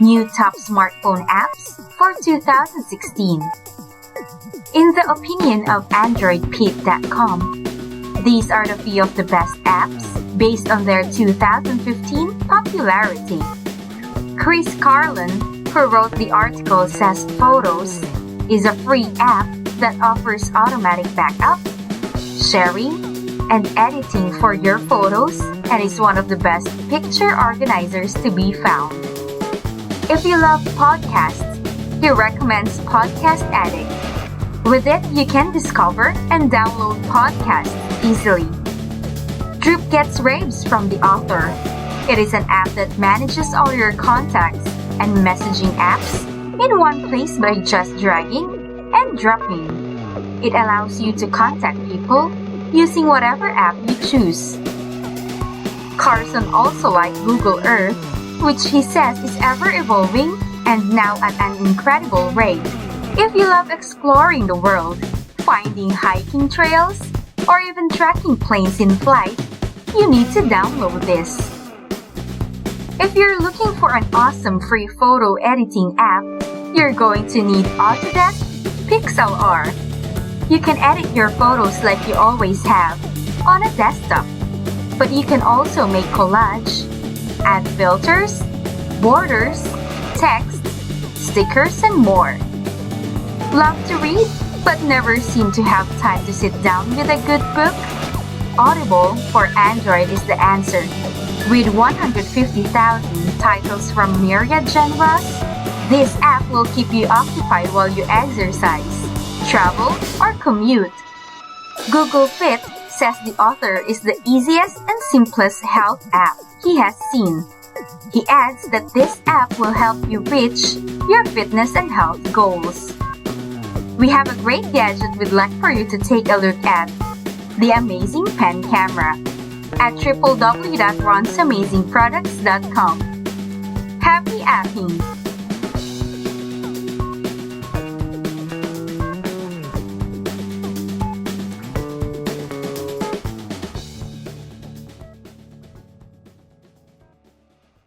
New top smartphone apps for 2016. In the opinion of AndroidPit.com, these are the few of the best apps based on their 2015 popularity. Kris Carlon, who wrote the article, says Photos is a free app that offers automatic backup, sharing, and editing for your photos and is one of the best picture organizers to be found. If you love podcasts, he recommends Podcast Addict. With it, you can discover and download podcasts easily. Droop gets raves from the author. It is an app that manages all your contacts and messaging apps in one place by just dragging and dropping. It allows you to contact people using whatever app you choose. Carlson also liked Google Earth, which he says is ever-evolving and now at an incredible rate. If you love exploring the world, finding hiking trails, or even tracking planes in flight, you need to download this. If you're looking for an awesome free photo editing app, you're going to need Autodesk Pixel R. You can edit your photos like you always have on a desktop, but you can also make collage, add filters, borders, text, stickers, and more. Love to read, but never seem to have time to sit down with a good book? Audible for Android is the answer. With 150,000 titles from myriad genres, this app will keep you occupied while you exercise, travel, or commute. Google Fit says the author is the easiest and simplest health app he has seen. He adds that this app will help you reach your fitness and health goals. We have a great gadget we'd like for you to take a look at, the amazing pen camera, at www.ronsamazingproducts.com. Happy apping!